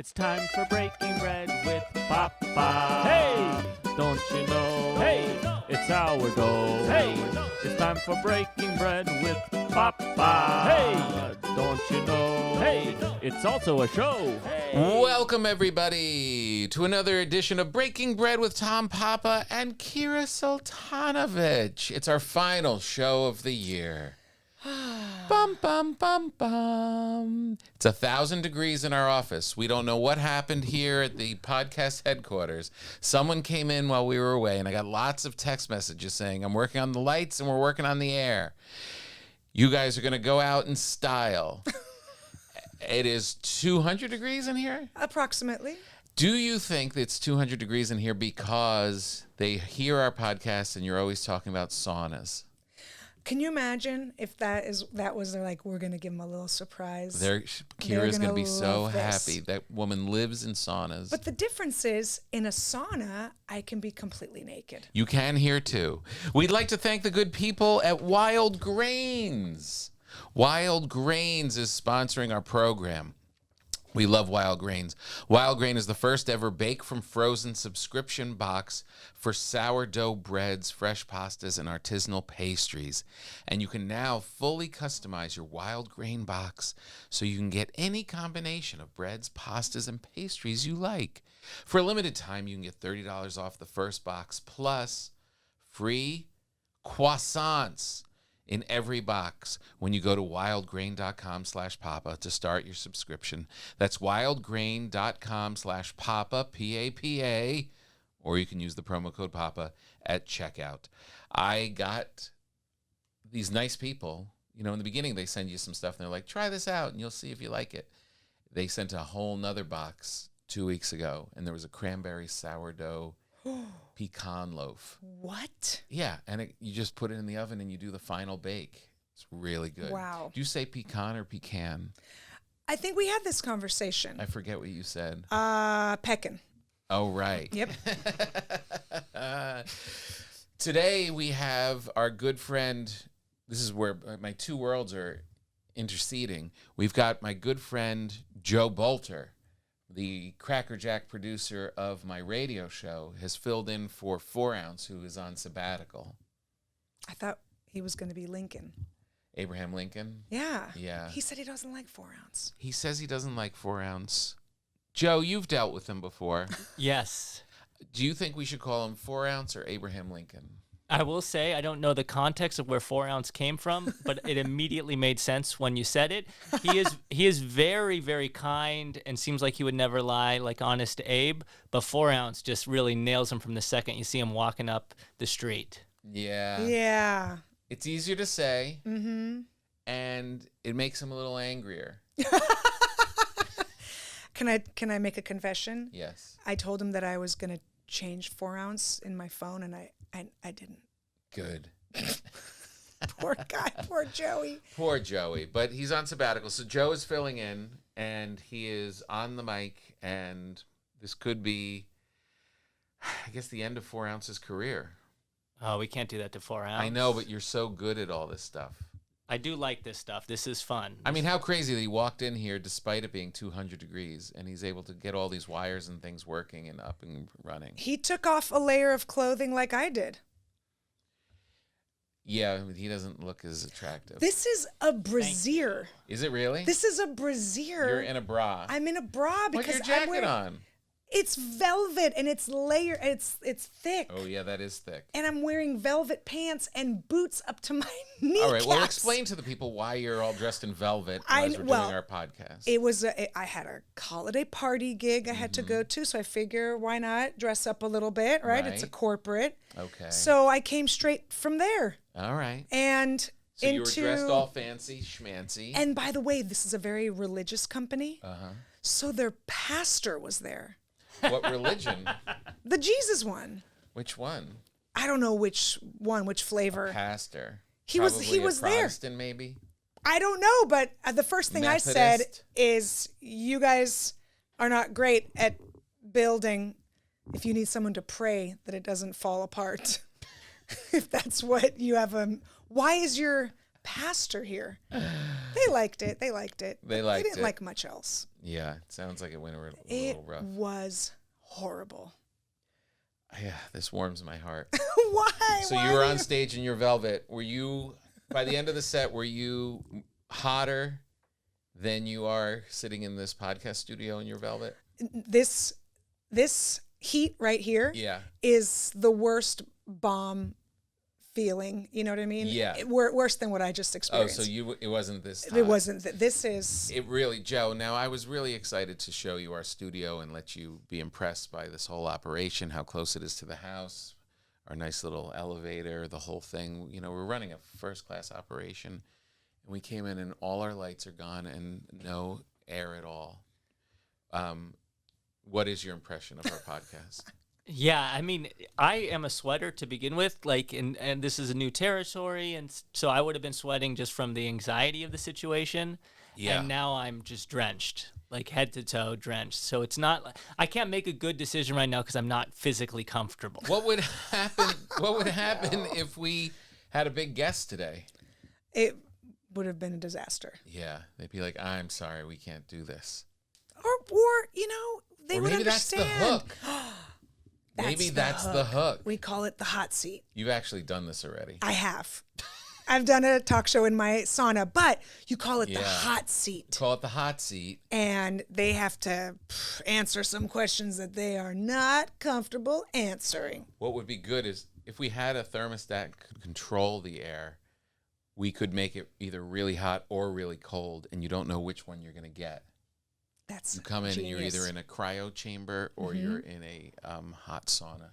It's time for breaking bread with Papa. Hey, don't you know? Hey, it's our goal. Hey, it's time for breaking bread with Papa. Hey, don't you know? Hey, it's also a show. Hey. Welcome, everybody, to another edition of Breaking Bread with Tom Papa and Kira Sultanovich. It's our final show of the year. Bum, bum, bum, bum. It's 1,000 degrees in our office. We don't know what happened here at the podcast headquarters. Someone came in while we were away, and I got lots of text messages saying, I'm working on the lights and we're working on the air. You guys are going to go out in style. It is 200 degrees in here? Approximately. Do you think it's 200 degrees in here because they hear our podcast and you're always talking about saunas? Can you imagine if that was like, we're going to give them a little surprise? Kira's going to be so love this. happy. That woman lives in saunas. But the difference is, in a sauna, I can be completely naked. You can here too. We'd like to thank the good people at Wild Grains. Wild Grains is sponsoring our program. We love Wild Grains. Wild Grain is the first ever bake from frozen subscription box for sourdough breads, fresh pastas, and artisanal pastries. And you can now fully customize your Wild Grain box so you can get any combination of breads, pastas, and pastries you like. For a limited time, you can get $30 off the first box plus free croissants in every box when you go to wildgrain.com/papa to start your subscription. That's wildgrain.com/papa, P-A-P-A, or you can use the promo code PAPA at checkout. I got these nice people. You know, in the beginning, they send you some stuff, and they're like, try this out, and you'll see if you like it. They sent a whole nother box 2 weeks ago, and there was a cranberry sourdough pecan loaf. What? Yeah, and you just put it in the oven and you do the final bake. It's really good. Wow. Do you say pecan or pecan? I think we had this conversation. I forget what you said. Peckin. Oh, right. Yep. Today we have our good friend. This is where my two worlds are interceding. We've got my good friend Joe Bolter, the Cracker Jack producer of my radio show, has filled in for 4 Ounce, who is on sabbatical. I thought he was going to be Lincoln. Abraham Lincoln? Yeah. Yeah. He said he doesn't like 4 Ounce. He says he doesn't like 4 Ounce. Joe, you've dealt with him before. Yes. Do you think we should call him 4 Ounce or Abraham Lincoln? I will say I don't know the context of where 4 Ounce came from, but it immediately made sense when you said it. He is very, very kind and seems like he would never lie, like Honest Abe. But 4 Ounce just really nails him from the second you see him walking up the street. Yeah. Yeah. It's easier to say, Mm-hmm. and it makes him a little angrier. Can I make a confession? Yes. I told him that I was going to change 4 Ounce in my phone, and I didn't. Good. Poor guy, poor Joey. Poor Joey. But he's on sabbatical, so Joe is filling in, and he is on the mic, and this could be, I guess, the end of 4 Ounce's career. Oh, we can't do that to 4 Ounce. I know, but you're so good at all this stuff. I do like this stuff. This is fun. I mean, how crazy that he walked in here despite it being 200 degrees, and he's able to get all these wires and things working and up and running. He took off a layer of clothing like I did. Yeah, he doesn't look as attractive. This is a brassiere. Is it really? This is a brassiere. You're in a bra. I'm in a bra Put because your jacket I'm wearing, on. It's velvet and it's layered. It's thick. Oh, yeah, that is thick. And I'm wearing velvet pants and boots up to my kneecaps. All right, well, explain to the people why you're all dressed in velvet as we're doing our podcast. It was I had a holiday party gig I had to go to, so I figure why not dress up a little bit, right? It's a corporate. Okay. So I came straight from there. All right. And so you were dressed all fancy schmancy. And by the way, this is a very religious company. Uh-huh. So their pastor was there. What religion? The Jesus one. Which one? I don't know which one, which flavor. Pastor. He was there. Protestant, maybe? I don't know, but the first thing Methodist? I said is, you guys are not great at building if you need someone to pray that it doesn't fall apart. If that's what you have. Why is your pastor here? They liked it. They didn't like much else. Yeah, it sounds like it went a It little rough. was horrible. Yeah, this warms my heart. Why? So Why you were are on stage in your velvet. Were you, by the end of the set, were you hotter than you are sitting in this podcast studio in your velvet? This heat right here Yeah. is the worst bomb feeling. You know what I mean? Yeah. Worse than what I just Oh, experienced. so it wasn't this It time. wasn't. This is. It really, Joe, now I was really excited to show you our studio and let you be impressed by this whole operation, how close it is to the house, our nice little elevator, the whole thing. You know, we're running a first-class operation, and we came in and all our lights are gone and no air at all. What is your impression of our podcast? Yeah, I mean, I am a sweater to begin with, like, and this is a new territory, and so I would have been sweating just from the anxiety of the situation. Yeah. And now I'm just drenched, like head to toe drenched. So it's not, I can't make a good decision right now because I'm not physically comfortable. What would happen? What would happen if we had a big guest today? It would have been a disaster. Yeah, they'd be like, "I'm sorry, we can't do this." Or you know, they Or would maybe that's understand. the hook. Maybe that's the hook. We call it the hot seat. You've actually done this already. I have. I've done a talk show in my sauna, but you call it the Yeah. hot seat. Call it the hot seat. And they have to answer some questions that they are not comfortable answering. What would be good is if we had a thermostat that could control the air, we could make it either really hot or really cold, and you don't know which one you're going to get. That's You come in and you're genius. either in a cryo chamber or you're in a hot sauna.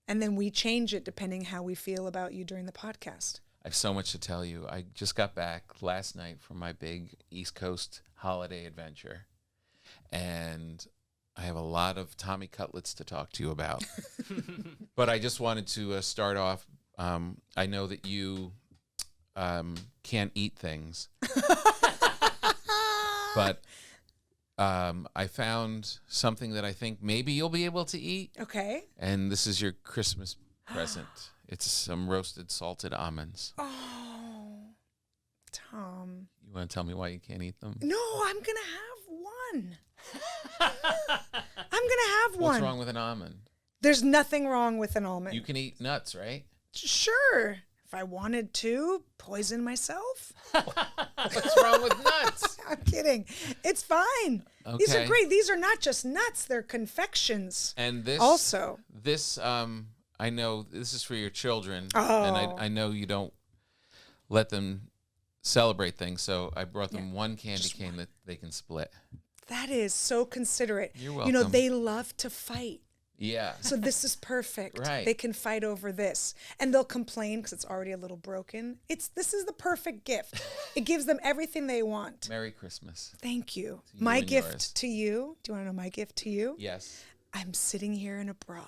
And then we change it depending how we feel about you during the podcast. I have so much to tell you. I just got back last night from my big East Coast holiday adventure, and I have a lot of Tommy Cutlets to talk to you about. But I just wanted to start off. I know that you can't eat things, but I found something that I think maybe you'll be able to eat, Okay. and this is your Christmas present. It's some roasted salted almonds. Oh, Tom. You want to tell me why you can't eat them? No, I'm going to have one. I'm going to have one. What's wrong with an almond? There's nothing wrong with an almond. You can eat nuts, right? Sure. If I wanted to poison myself. What's wrong with nuts? I'm kidding. It's fine. These are Okay. great. These are not just nuts, they're confections. And this Also. this I know this is for your children, Oh. and I know you don't let them celebrate things, so I brought them one candy just cane that they can split. That is so considerate. You're You know, welcome. they love to fight. Yeah. So this is perfect. Right. They can fight over this. And they'll complain because it's already a little broken. This is the perfect gift. It gives them everything they want. Merry Christmas. Thank you. you My and gift yours. to you. Do you want to know my gift to you? Yes. I'm sitting here in a bra.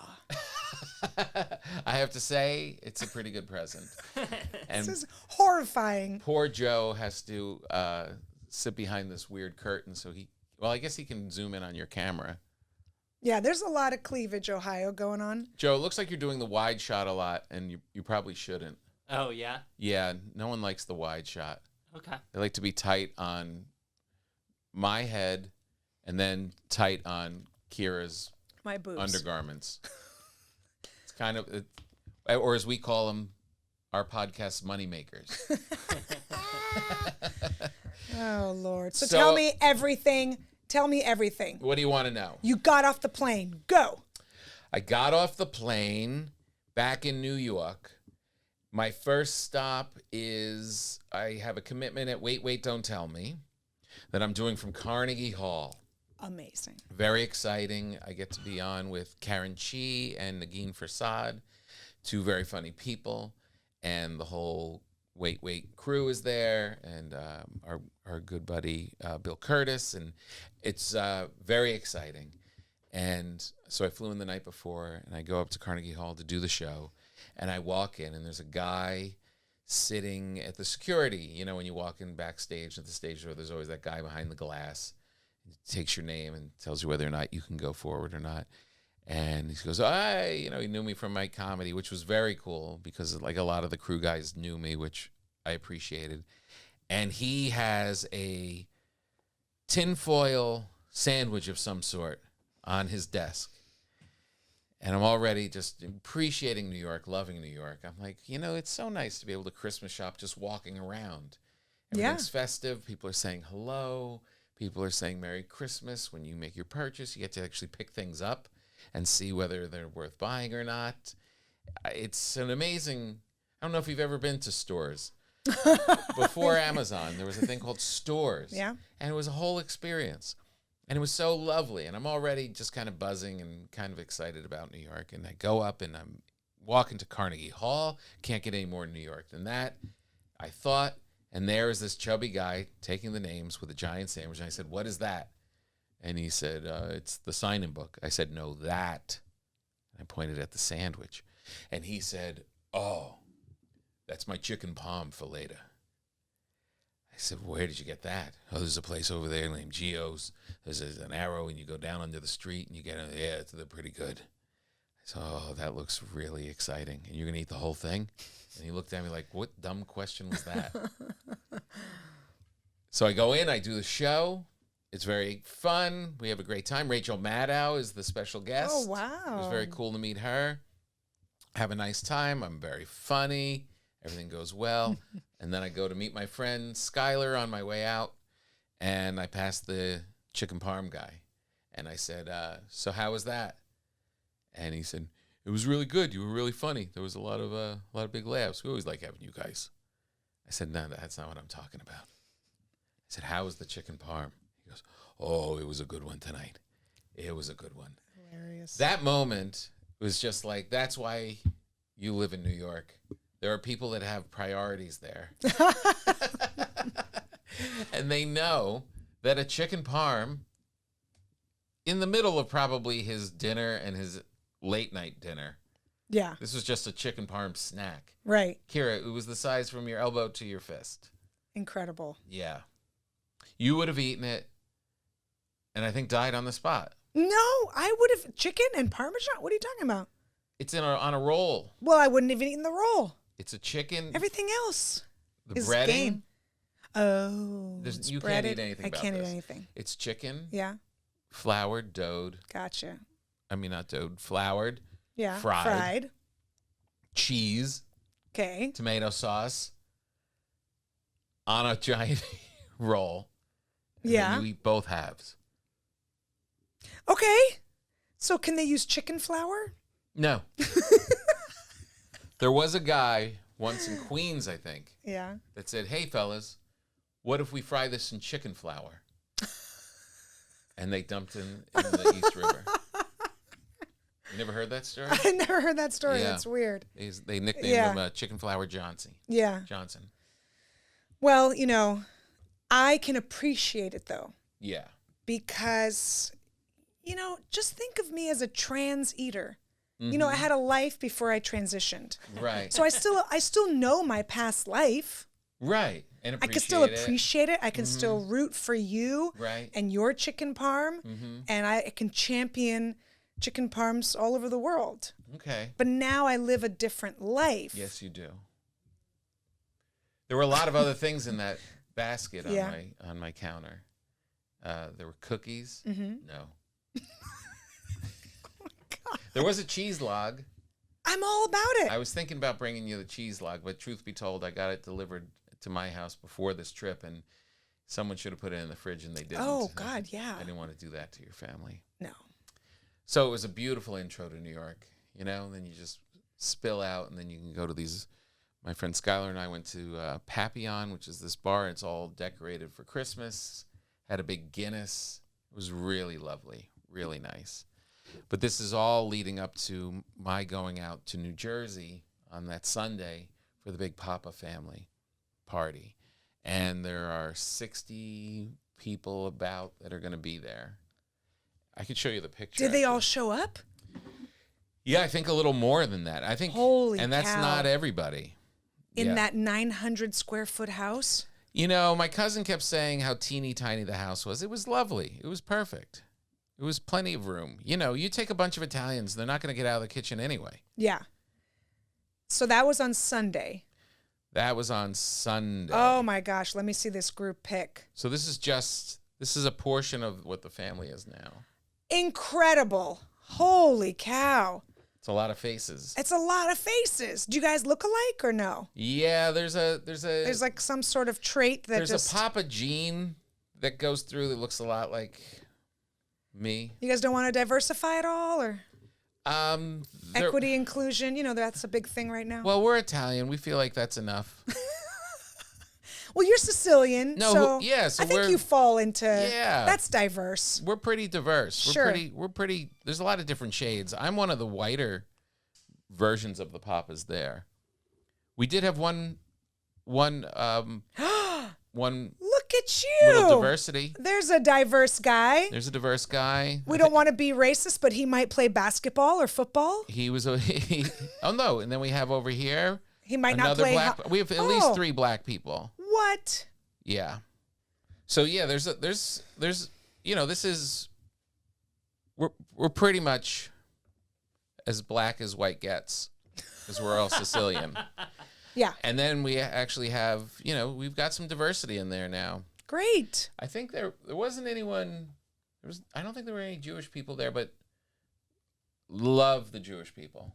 I have to say, it's a pretty good present. And This is horrifying. poor Joe has to sit behind this weird curtain, so I guess he can zoom in on your camera. Yeah, there's a lot of cleavage, Ohio, going on. Joe, it looks like you're doing the wide shot a lot, and you probably shouldn't. Oh, yeah? Yeah, no one likes the wide shot. Okay. They like to be tight on my head and then tight on Kira's My boobs. undergarments. It's kind of, or as we call them, our podcast moneymakers. Oh, Lord. So So- tell me everything. Tell me everything. What do you want to know? You got off the plane. Go. I got off the plane back in New York. My first stop is I have a commitment at Wait, Wait, Don't Tell Me that I'm doing from Carnegie Hall. Amazing. Very exciting. I get to be on with Karen Chi and Nagin Farsad, two very funny people, and the whole Wait Wait crew is there, and our good buddy Bill Curtis, and it's very exciting. And so I flew in the night before, and I go up to Carnegie Hall to do the show, and I walk in, and there's a guy sitting at the security. You know, when you walk in backstage at the stage door, there's always that guy behind the glass. He takes your name and tells you whether or not you can go forward or not. And he goes, he knew me from my comedy, which was very cool because like a lot of the crew guys knew me, which I appreciated. And he has a tinfoil sandwich of some sort on his desk. And I'm already just appreciating New York, loving New York. I'm like, it's so nice to be able to Christmas shop just walking around. Everything's festive. People are saying hello. People are saying Merry Christmas. When you make your purchase, you get to actually pick things up and see whether they're worth buying or not. It's an amazing, I don't know if you've ever been to stores. Before Amazon, there was a thing called stores. Yeah. And it was a whole experience. And it was so lovely. And I'm already just kind of buzzing and kind of excited about New York. And I go up and I'm walking to Carnegie Hall. Can't get any more in New York than that. I thought, and there is this chubby guy taking the names with a giant sandwich. And I said, what is that? And he said, it's the sign-in book. I said, no, that. And I pointed at the sandwich. And he said, oh, that's my chicken palm for later. I said, where did you get that? Oh, there's a place over there named Gio's. There's an arrow, and you go down under the street, and you get it. Yeah, they're pretty good. I said, oh, that looks really exciting. And you're going to eat the whole thing? And he looked at me like, what dumb question was that? So I go in, I do the show. It's very fun. We have a great time. Rachel Maddow is the special guest. Oh, wow. It was very cool to meet her. Have a nice time. I'm very funny. Everything goes well. And then I go to meet my friend Skylar on my way out. And I pass the chicken parm guy. And I said, so how was that? And he said, it was really good. You were really funny. There was a lot of big laughs. We always like having you guys. I said, no, that's not what I'm talking about. I said, how was the chicken parm? He goes, oh, it was a good one tonight. It was a good one. Hilarious. That moment was just like, that's why you live in New York. There are people that have priorities there. And they know that a chicken parm, in the middle of probably his dinner and his late night dinner, Yeah. this was just a chicken parm snack. Right. Kira, it was the size from your elbow to your fist. Incredible. Yeah. You would have eaten it and I think died on the spot. No, I would have chicken and Parmesan. What are you talking about? It's on a roll. Well, I wouldn't have eaten the roll. It's a chicken. Everything else The is breading. game. Oh, You can't breaded. eat anything I about can't this. eat anything. It's chicken, Yeah, floured, doughed. gotcha. I mean, not doughed, floured, Yeah, Fried. cheese, Okay. tomato sauce on a giant roll. And Yeah. then you eat both halves. Okay. So can they use chicken flour? No. There was a guy once in Queens, I think, Yeah. that said, hey, fellas, what if we fry this in chicken flour? And they dumped in the East River. You never heard that story? I never heard that story. Yeah. That's weird. They nicknamed Yeah. him Chicken Flour Johnson. Yeah. Johnson. Well, I can appreciate it though, Yeah. because, just think of me as a trans eater. Mm-hmm. I had a life before I transitioned. Right. So I still know my past life. Right. And I can still appreciate it. I can still root for you Right. and your chicken parm. And I can champion chicken parms all over the world. Okay. But now I live a different life. Yes, you do. There were a lot of other things in that basket Yeah. on my counter. There were cookies. Mm-hmm. No. There was a cheese log. I'm all about it. I was thinking about bringing you the cheese log, but truth be told, I got it delivered to my house before this trip, and someone should have put it in the fridge, and they didn't. Oh, God, yeah. I didn't want to do that to your family. No. So it was a beautiful intro to New York, and then you just spill out, and then you can go to these. My friend Skylar and I went to Papillon, which is this bar. It's all decorated for Christmas. Had a big Guinness. It was really lovely, really nice. But this is all leading up to my going out to New Jersey on that Sunday for the big Papa family party. And there are 60 people about that are going to be there. I could show you the picture. Did they all actually. show up? Yeah, I think a little more than that. I think, Holy and that's cow. not everybody. In Yeah. that 900 square foot house? My cousin kept saying how teeny tiny the house was. It was lovely. It was perfect. It was plenty of room. You take a bunch of Italians, they're not going to get out of the kitchen anyway. Yeah. So that was on Sunday. That was on Sunday. Oh my gosh, let me see this group pic. So this is just This is a portion of what the family is now. Incredible. Holy cow. It's a lot of faces. It's a lot of faces. Do you guys look alike or no? Yeah, there's like some sort of trait that a Papa gene that goes through that looks a lot like me. You guys don't want to diversify at all, or equity, inclusion? You know, that's a big thing right now. Well, we're Italian. We feel like that's enough. Well, you're Sicilian, so so I think you fall into yeah. That's diverse. We're pretty diverse. Sure. We're pretty. There's a lot of different shades. I'm one of the whiter versions of the Papas. There, we did have one. Look at you. Little diversity. There's a diverse guy. There's a diverse guy. We don't want to be racist, but he might play basketball or football. He was a. Oh no! And then we have over here. He might not play. We have at least 3 black people. What? Yeah. So yeah, there's you know, this is we're pretty much as black as white gets, because we're all Sicilian. Yeah. And then we actually have, you know, we've got some diversity in there now. Great. I think there wasn't anyone. I don't think there were any Jewish people there, but love the Jewish people.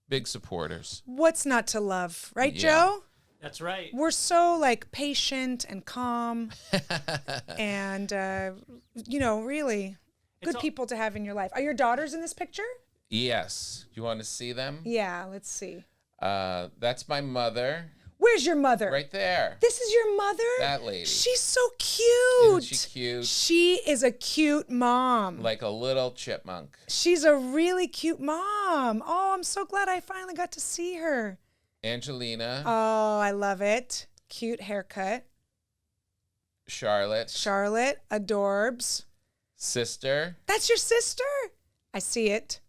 Big supporters. What's not to love, right, Yeah. Joe? That's right. We're so like patient and calm, and you know, really good people to have in your life. Are your daughters in this picture? Yes. You want to see them? Yeah. Let's see. That's my mother. Where's your mother? Right there. This is your mother? That lady. She's so cute. Isn't she cute? She is a cute mom. Like a little chipmunk. She's a really cute mom. Oh, I'm so glad I finally got to see her. Angelina. Oh, I love it. Cute haircut. Charlotte. Charlotte, adorbs. Sister. That's your sister? I see it.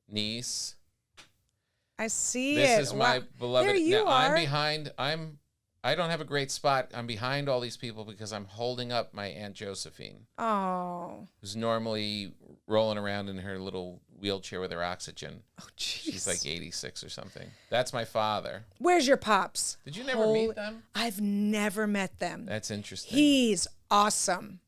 Niece. I see This it. is my beloved. There you now, are. I'm behind. I don't have a great spot. I'm behind all these people because I'm holding up my Aunt Josephine, Oh. who's normally rolling around in her little wheelchair with her oxygen. Oh, jeez. She's like 86 or something. That's my father. Where's your pops? Did you never meet them? I've never met them. That's interesting. He's awesome.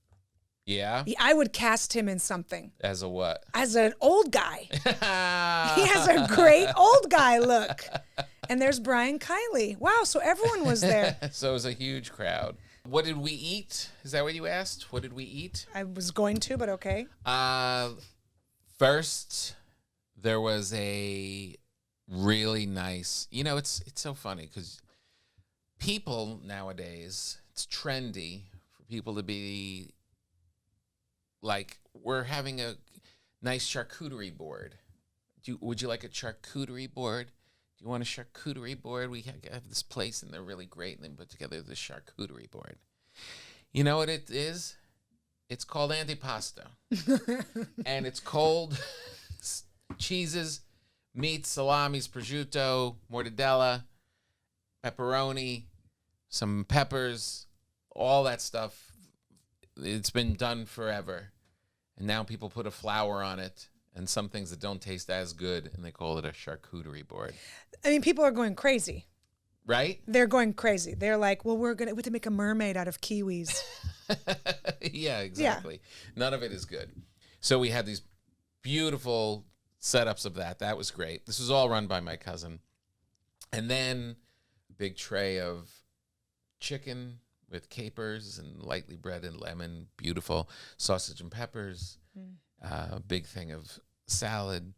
Yeah? I would cast him in something. As a what? As an old guy. He has a great old guy look. And there's Brian Kiley. Wow, so everyone was there. So it was a huge crowd. What did we eat? Is that what you asked? What did we eat? I was going to, but okay. First, there was a really nice, you know, it's so funny because people nowadays, it's trendy for people to be like, we're having a nice charcuterie board. Would you like a charcuterie board? Do you want a charcuterie board? We have this place and they're really great, and they put together this charcuterie board. You know what it is? It's called antipasto. And it's cold cheeses, meats, salamis, prosciutto, mortadella, pepperoni, some peppers, all that stuff. It's been done forever. And now people put a flour on it and some things that don't taste as good, and they call it a charcuterie board. I mean, people are going crazy. Right? They're going crazy. They're like, well, we have to make a mermaid out of kiwis. Yeah, exactly. Yeah. None of it is good. So we had these beautiful setups of that. That was great. This was all run by my cousin. And then a big tray of chicken with capers and lightly breaded lemon, beautiful sausage and peppers, a big thing of salad,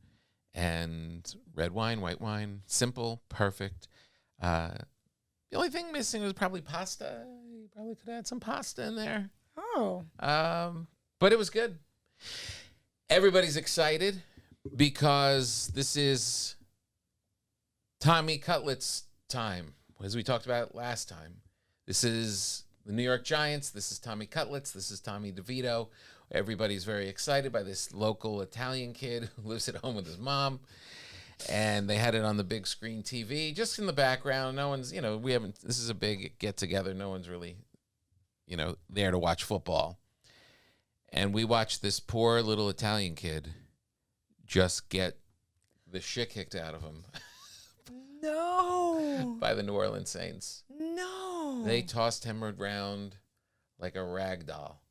and red wine, white wine, simple, perfect. The only thing missing was probably pasta. You probably could add some pasta in there. Oh. But it was good. Everybody's excited because this is Tommy Cutlets time, as we talked about last time. This is the New York Giants. This is Tommy Cutlets. This is Tommy DeVito. Everybody's very excited by this local Italian kid who lives at home with his mom. And they had it on the big screen TV, just in the background. No one's, this is a big get together. No one's really, there to watch football. And we watched this poor little Italian kid just get the shit kicked out of him. No. By the New Orleans Saints. No. They tossed him around like a rag doll.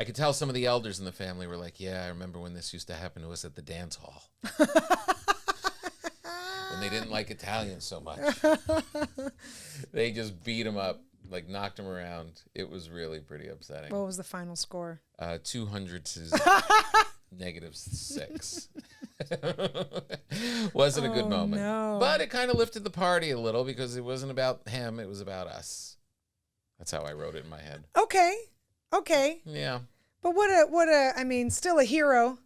I could tell some of the elders in the family were like, yeah, I remember when this used to happen to us at the dance hall. When they didn't like Italians so much. They just beat him up, like knocked him around. It was really pretty upsetting. What was the final score? 200 to -6. Wasn't a good moment. No. But it kind of lifted the party a little because it wasn't about him, it was about us. That's how I wrote it in my head. Okay. Yeah. But I mean, still a hero.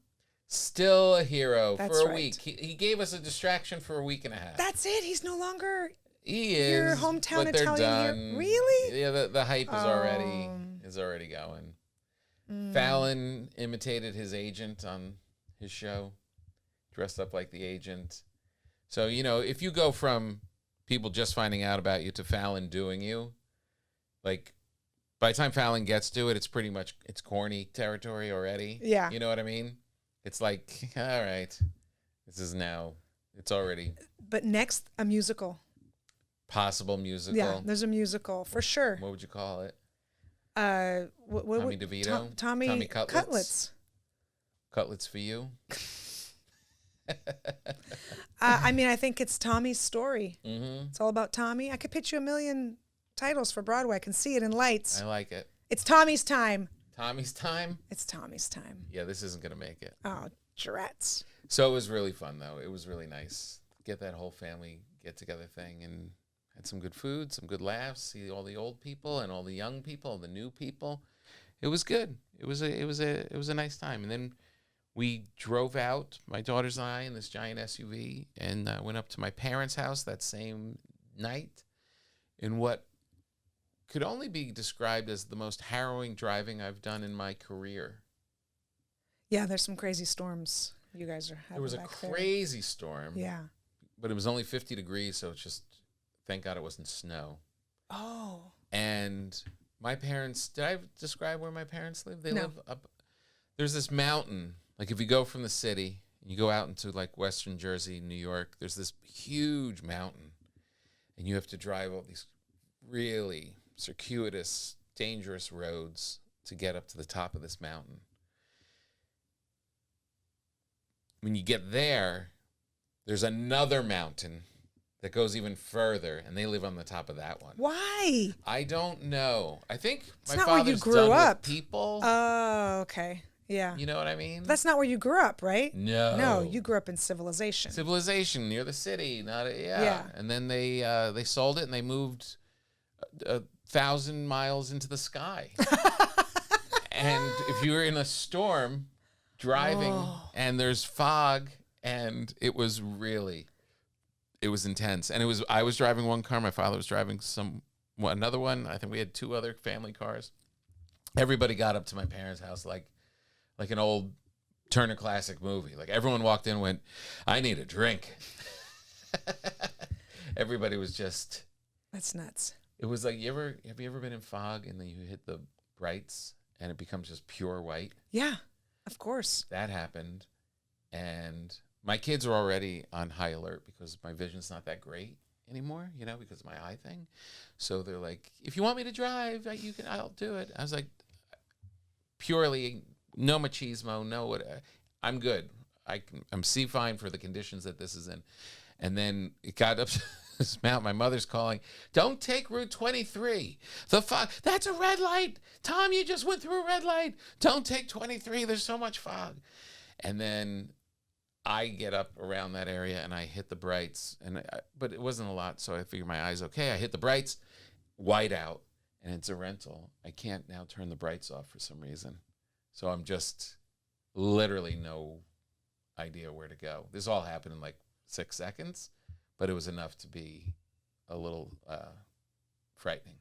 Still a hero That's for a right. week. He gave us a distraction for a week and a half. That's it. He's no longer He is. your hometown but they're Italian done. hero. Really? Yeah, the hype is already going. Fallon imitated his agent on his show, dressed up like the agent. So, if you go from people just finding out about you to Fallon doing you, like by the time Fallon gets to it, it's corny territory already. Yeah. You know what I mean? It's like, all right, it's already But next, a musical. possible musical. Yeah, there's a musical for sure. What would you call it? Tommy DeVito? Tommy Cutlets? Cutlets. Cutlets for you? I mean, I think it's Tommy's story. Mm-hmm. It's all about Tommy. I could pitch you a million titles for Broadway. I can see it in lights. I like it. It's Tommy's time. Tommy's time? It's Tommy's time. Yeah, this isn't going to make it. Oh, drats. So it was really fun, though. It was really nice. Get that whole family get-together thing and had some good food, some good laughs, see all the old people and all the young people and the new people. It was good. It was a nice time. And then we drove out, my daughters and I, in this giant SUV and went up to my parents' house that same night in what could only be described as the most harrowing driving I've done in my career. Yeah, there's some crazy storms you guys are having. There was a back crazy storm. there. Yeah. But it was only 50 degrees, so it's just, thank God it wasn't snow. Oh. And my parents, did I describe where my parents live? They No. live up, there's this mountain, like if you go from the city, and you go out into like Western Jersey, New York, there's this huge mountain, and you have to drive all these really circuitous, dangerous roads to get up to the top of this mountain. When you get there, there's another mountain that goes even further, and they live on the top of that one. Why? I don't know. I think It's my not where you father's grew done up. with people. Oh, okay. Yeah. You know what I mean? That's not where you grew up, right? No. No, you grew up in civilization. Civilization near the city. Yeah. Yeah. And then they sold it and they moved 1,000 miles into the sky. And if you were in a storm driving and there's fog, and it was intense. And I was driving one car, my father was driving another one. I think we had two other family cars. Everybody got up to my parents' house like an old Turner Classic movie. Like everyone walked in and went, I need a drink. Everybody was just. That's nuts. It was like, have you ever been in fog and then you hit the brights and it becomes just pure white? Yeah, of course. That happened. And my kids are already on high alert because my vision's not that great anymore, because of my eye thing. So they're like, if you want me to drive, I'll do it. I was like, purely no machismo, no what. I'm good. I'm fine for the conditions that this is in. And then it got up to this mountain. My mother's calling, don't take Route 23. That's a red light. Tom, you just went through a red light. Don't take 23. There's so much fog. And then I get up around that area and I hit the brights, but it wasn't a lot, so I figured my eye's okay. I hit the brights, white out, and it's a rental. I can't now turn the brights off for some reason. So I'm just literally no idea where to go. This all happened in like 6 seconds, but it was enough to be a little frightening.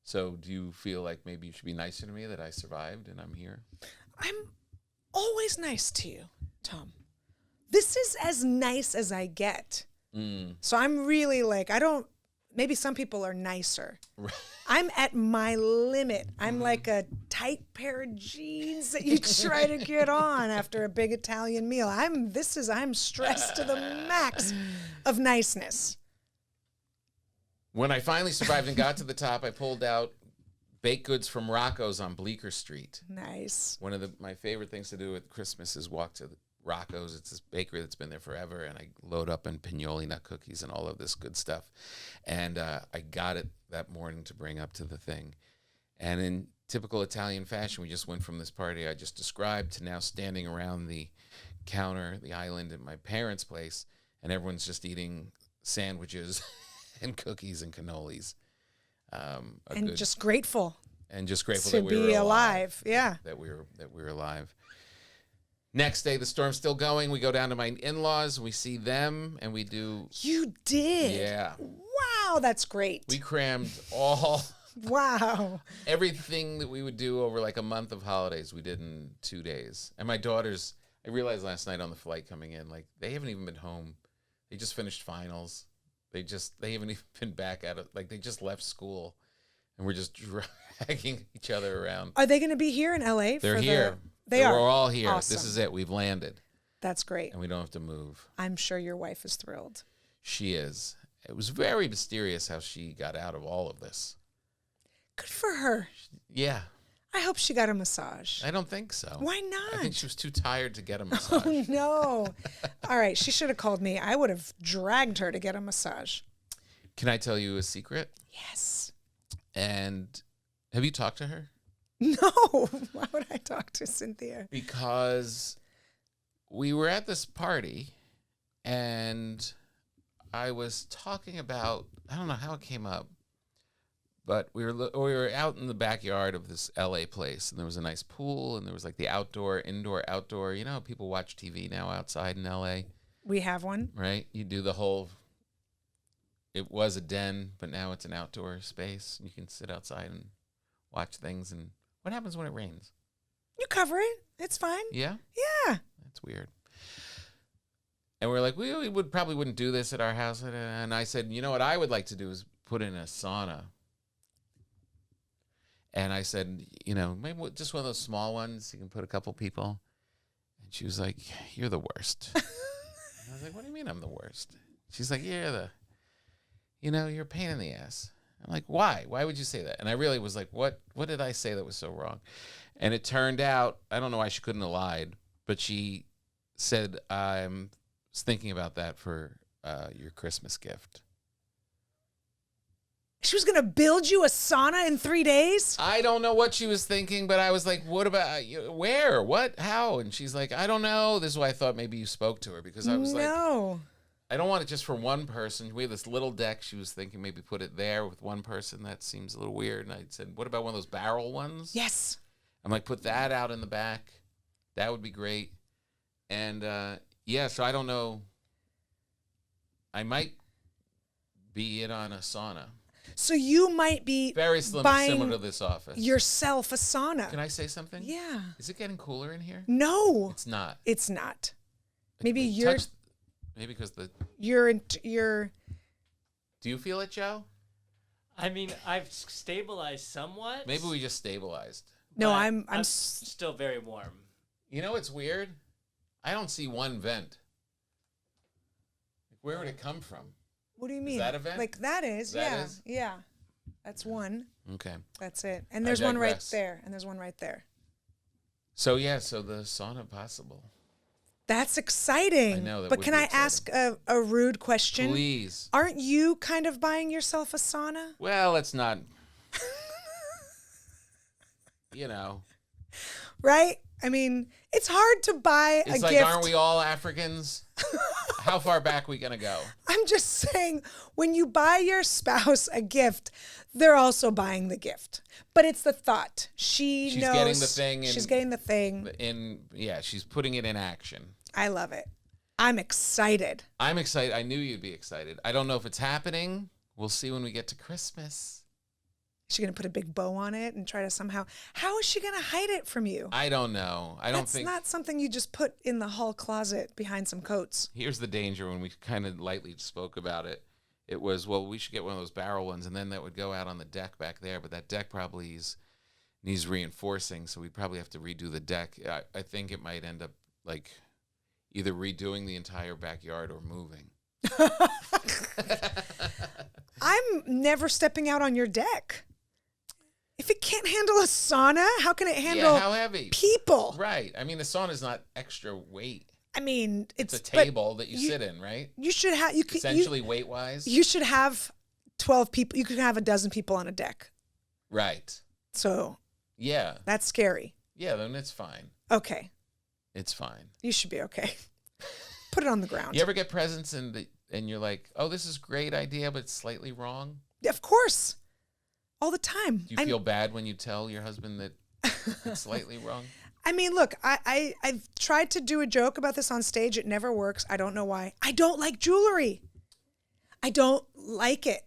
So do you feel like maybe you should be nicer to me that I survived and I'm here? I'm always nice to you, Tom. This is as nice as I get. So I'm really like, maybe some people are nicer. I'm at my limit. I'm like a tight pair of jeans that you try to get on after a big Italian meal. I'm stressed to the max of niceness. When I finally survived and got to the top, I pulled out baked goods from Rocco's on Bleecker Street. Nice. One of my favorite things to do at Christmas is walk to Rocco's. It's this bakery that's been there forever, and I load up in pinoli nut cookies and all of this good stuff. And I got it that morning to bring up to the thing. And in typical Italian fashion, we just went from this party I just described to now standing around the counter, the island at my parents' place, and everyone's just eating sandwiches and cookies and cannolis. Just grateful. And just grateful to that we were be alive. Yeah. That we were alive. Next day, the storm's still going. We go down to my in-laws. We see them, and we do. You did. Yeah. Wow, that's great. We crammed all. Wow. Everything that we would do over like a month of holidays, we did in 2 days. And my daughters, I realized last night on the flight coming in, like they haven't even been home. They just finished finals. They haven't even been back at it. Like they just left school, and we're just dragging each other around. Are they going to be here in LA? They're here. They are. We're all here. Awesome. This is it. We've landed. That's great. And we don't have to move. I'm sure your wife is thrilled. She is. It was very mysterious how she got out of all of this. Good for her. Yeah. I hope she got a massage. I don't think so. Why not? I think she was too tired to get a massage. Oh, no. All right. She should have called me. I would have dragged her to get a massage. Can I tell you a secret? Yes. And have you talked to her? No. Why would I talk to Cynthia? Because we were at this party and I was talking about, I don't know how it came up, but we were out in the backyard of this LA place, and there was a nice pool, and there was like the indoor, outdoor. You know how people watch TV now outside in LA? We have one. Right? You do the whole, it was a den, but now it's an outdoor space. You can sit outside and watch things. And what happens when it rains? You cover it. It's fine. Yeah? Yeah. That's weird. And we're like, we wouldn't do this at our house. And I said, you know what I would like to do is put in a sauna. And I said, you know, maybe just one of those small ones. You can put a couple people. And she was like, you're the worst. And I was like, what do you mean I'm the worst? She's like, you're a pain in the ass. I'm like, why? Why would you say that? And I really was like, what did I say that was so wrong? And it turned out, I don't know why she couldn't have lied, but she said, I was thinking about that for your Christmas gift. She was going to build you a sauna in 3 days? I don't know what she was thinking, but I was like, what about, where, what, how? And she's like, I don't know. This is why I thought maybe you spoke to her, because I was like, I don't want it just for one person. We have this little deck. She was thinking maybe put it there with one person. That seems a little weird. And I said, what about one of those barrel ones? Yes. I'm like, put that out in the back. That would be great. And so I don't know. I might be in on a sauna. So you might be very similar to this office. Yourself a sauna. Can I say something? Yeah. Is it getting cooler in here? No. It's not. It's not. Maybe you're. Maybe because the. You're. Do you feel it, Joe? I mean, I've stabilized somewhat. Maybe we just stabilized. No, I'm still very warm. You know what's weird? I don't see one vent. Where would it come from? What do you mean? Is that a vent? Like that is, that yeah. Is? Yeah. That's one. Okay. That's it. And there's one right there. And there's one right there. So the sauna possible. That's exciting. I know that. But can I ask a rude question? Please. Aren't you kind of buying yourself a sauna? Well, it's not. Right? I mean, it's hard to buy a gift. It's like, aren't we all Africans? How far back are we going to go? I'm just saying, when you buy your spouse a gift, they're also buying the gift. But it's the thought. She's knows. Getting the thing. She's getting the thing. She's putting it in action. I love it. I'm excited. I'm excited. I knew you'd be excited. I don't know if it's happening. We'll see when we get to Christmas. Is she going to put a big bow on it and try to somehow... How is she going to hide it from you? I don't know. That's not something you just put in the hall closet behind some coats. Here's the danger when we kind of lightly spoke about it. It was, well, we should get one of those barrel ones, and then that would go out on the deck back there. But that deck probably needs reinforcing, so we'd probably have to redo the deck. I think it might end up like either redoing the entire backyard or moving. I'm never stepping out on your deck. If it can't handle a sauna, how can it handle Yeah, how heavy? people? Right. I mean, the sauna's not extra weight. I mean, It's a table that you sit in, right? You should have Essentially weight-wise. You should have 12 people. You could have a dozen people on a deck. Right. So Yeah. that's scary. Yeah, then it's fine. Okay. It's fine. You should be okay. Put it on the ground. You ever get presents and you're like, oh, this is a great idea, but it's slightly wrong? Of course. All the time. Do you feel bad when you tell your husband that it's slightly wrong? I mean, look, I've tried to do a joke about this on stage. It never works. I don't know why. I don't like jewelry. I don't like it.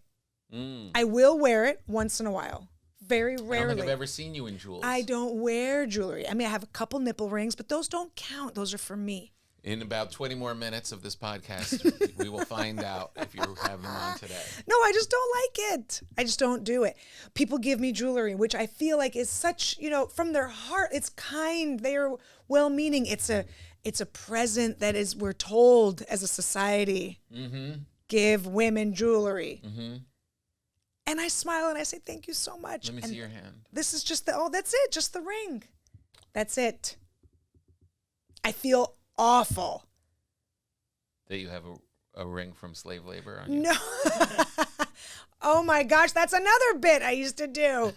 I will wear it once in a while. Very rarely. I don't think I've ever seen you in jewels. I don't wear jewelry. I mean, I have a couple nipple rings, but those don't count. Those are for me. In about 20 more minutes of this podcast, we will find out if you have them on today. No, I just don't like it. I just don't do it. People give me jewelry, which I feel like is such, from their heart. It's kind. They are well-meaning. It's a present that is, we're told as a society, give women jewelry. And I smile and I say, thank you so much. Let me see your hand. This is just that's it. Just the ring. That's it. I feel awful. That you have a ring from slave labor on you? No. Oh my gosh, that's another bit I used to do.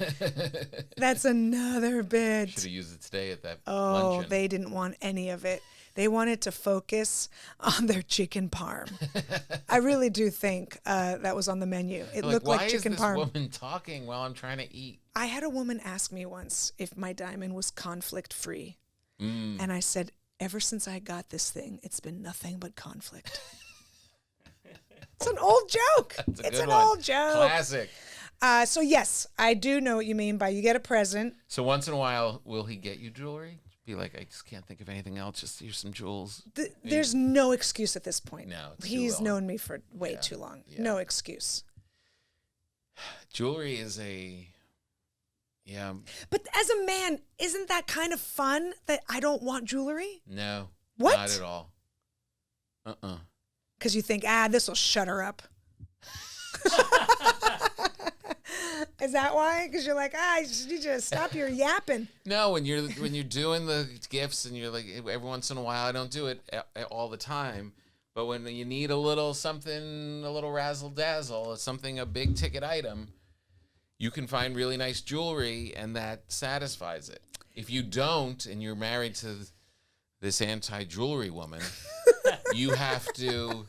That's another bit. Should have used it today at that Oh, luncheon. they didn't want any of it. They wanted to focus on their chicken parm. I really do think that was on the menu. It looked like chicken parm. Why is this woman talking while I'm trying to eat? I had a woman ask me once if my diamond was conflict-free. And I said, ever since I got this thing, it's been nothing but conflict. It's an old joke. It's an old joke. Classic. So yes, I do know what you mean by you get a present. So once in a while, will he get you jewelry? Be like, I just can't think of anything else. Just here's some jewels. There's no excuse at this point. No, it's too he's long. known me for way too long. Yeah. No excuse. Jewelry is But as a man, isn't that kind of fun that I don't want jewelry? No. What? Not at all. Because you think, this will shut her up. Is that why? Because you're like, you need to stop your yapping. No, when you're doing the gifts and you're like, every once in a while, I don't do it all the time. But when you need a little something, a little razzle dazzle, a big ticket item, you can find really nice jewelry and that satisfies it. If you don't, and you're married to this anti-jewelry woman, you have to,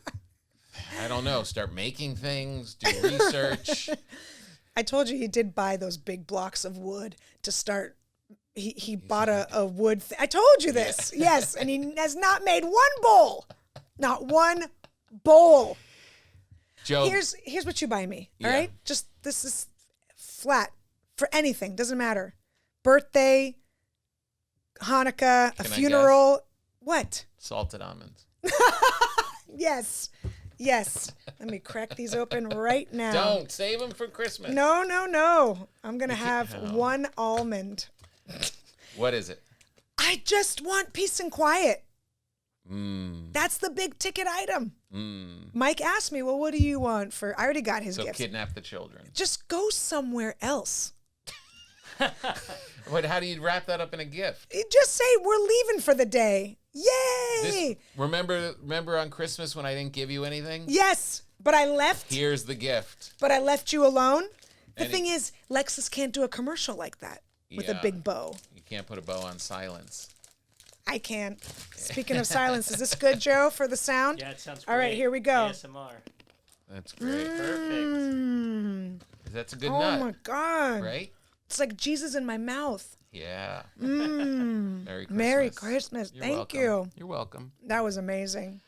I don't know, start making things, do research. I told you he did buy those big blocks of wood to start. He bought a wood. I told you this. Yeah. Yes. And he has not made one bowl. Not one bowl. Joe. Here's what you buy me. All right. Just, this is flat for anything. Doesn't matter. Birthday, Hanukkah, a funeral. What? Salted almonds. Yes. Yes. Let me crack these open right now. Don't. Save them for Christmas. No. I'm going to have one almond. What is it? I just want peace and quiet. That's the big ticket item. Mike asked me, well, what do you want for, I already got his gifts. So kidnap the children. Just go somewhere else. How do you wrap that up in a gift? Just say, we're leaving for the day. Yay! Remember on Christmas when I didn't give you anything? Yes, but I left. Here's the gift. But I left you alone. The thing is, Lexus can't do a commercial like that with a Yeah. big bow. You can't put a bow on silence. I can't. Speaking of silence, is this good, Joe, for the sound? Yeah, it sounds great. All right, here we go. ASMR. That's great. Perfect. That's a good Oh nut. my God. Right? It's like Jesus in my mouth. Yeah. Merry Christmas. Merry Christmas. You're Thank welcome. you. You're welcome. That was amazing.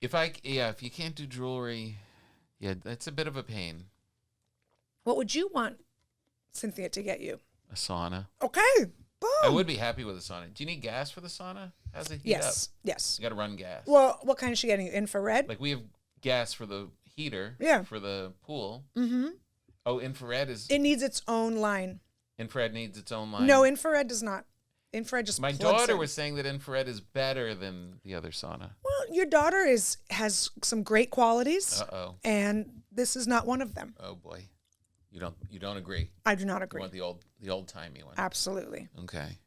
If you can't do jewelry, that's a bit of a pain. What would you want Cynthia to get you? A sauna. Okay. Boom. I would be happy with a sauna. Do you need gas for the sauna? How's it heat up? Yes. You got to run gas. Well, what kind is she getting? Infrared? Like we have gas for the heater. Yeah. For the pool. Mm-hmm. Oh, infrared is. It needs its own line. Infrared needs its own line. No, infrared does not. Infrared just My plugs daughter in. was saying that infrared is better than the other sauna. Well, your daughter has some great qualities, Uh-oh. and this is not one of them. Oh, boy. You don't agree. I do not You agree. want the old timey one. Absolutely. Okay.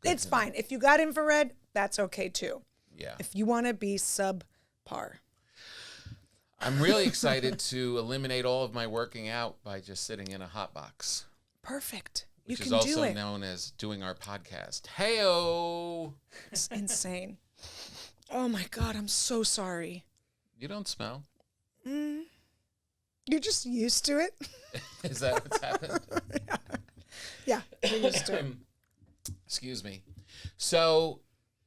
It's fine. If you got infrared, that's okay too. Yeah. If you want to be subpar. I'm really excited to eliminate all of my working out by just sitting in a hot box, Perfect. which You is can also do it. known as doing our podcast. Heyo. It's insane. Oh my God, I'm so sorry. You don't smell. You're just used to it. Is that what's happened? Yeah, you're used to it. Excuse me. So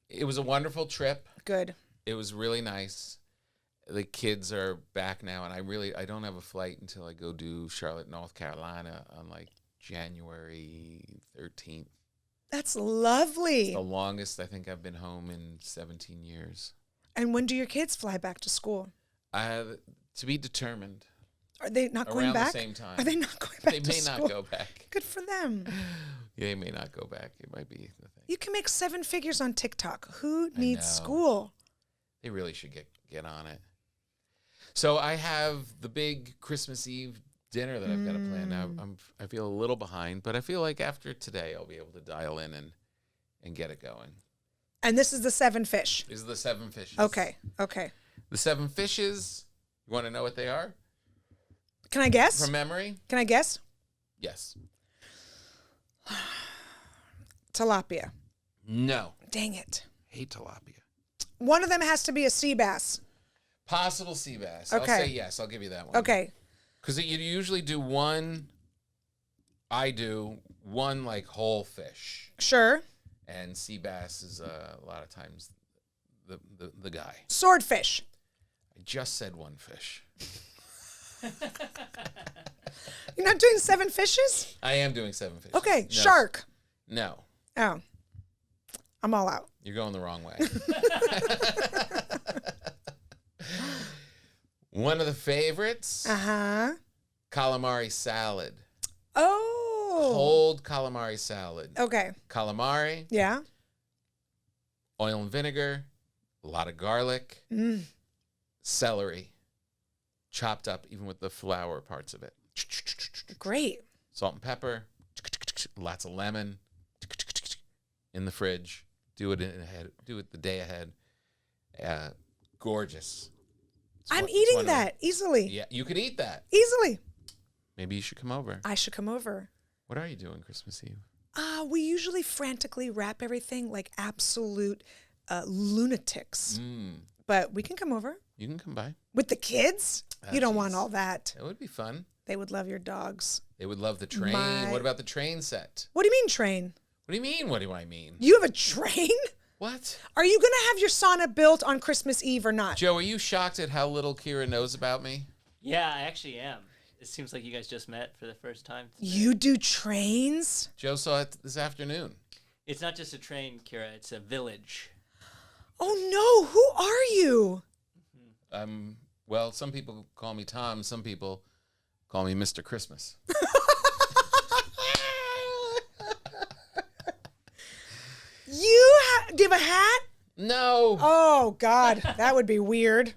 it was a wonderful trip. Good. It was really nice. The kids are back now, and I don't have a flight until I go do Charlotte, North Carolina on like January 13th. That's lovely. The longest I think I've been home in 17 years. And when do your kids fly back to school? To be determined. Are they not going Around back? the same time. Are they not going back They to may school? not go back. Good for them. Yeah, they may not go back. It might be the thing. You can make 7 figures on TikTok. Who needs know. school? They really should get on it. So I have the big Christmas Eve dinner that I've got to plan now. I feel a little behind, but I feel like after today I'll be able to dial in and get it going. And this is the 7 fish. These are the 7 fishes. Okay. The 7 fishes, you want to know what they are? Can I guess? From memory? Can I guess? Yes. Tilapia. No. Dang it. Hate tilapia. One of them has to be a sea bass. Possible sea bass. Okay. I'll say yes. I'll give you that one. Okay. Because you usually do one, I do one like whole fish. Sure. And sea bass is a lot of times the guy. Swordfish. I just said one fish. You're not doing 7 fishes? I am doing 7 fishes. Okay. No. Shark. No. Oh. I'm all out. You're going the wrong way. One of the favorites, Uh-huh. calamari salad. Oh. Cold calamari salad. Okay. Calamari, Yeah. oil and vinegar, a lot of garlic, celery, chopped up even with the flour parts of it. Great. Salt and pepper, lots of lemon, in the fridge. Do it the day ahead. Gorgeous. I'm It's eating wonderful. that easily. Yeah, you could eat that. Easily. Maybe you should come over. I should come over. What are you doing Christmas Eve? We usually frantically wrap everything like absolute lunatics. But we can come over. You can come by. With the kids? Oh, You don't want geez. all that. It would be fun. They would love your dogs. They would love the train. My- What about the train set? What do you mean, train? What do you mean? What do I mean? You have a train? What? Are you going to have your sauna built on Christmas Eve or not? Joe, are you shocked at how little Kira knows about me? Yeah, I actually am. It seems like you guys just met for the first time. You do trains? Joe saw it this afternoon. It's not just a train, Kira. It's a village. Oh, no. Who are you? Well, some people call me Tom. Some people call me Mr. Christmas. Do you have a hat? No. Oh, God. That would be weird.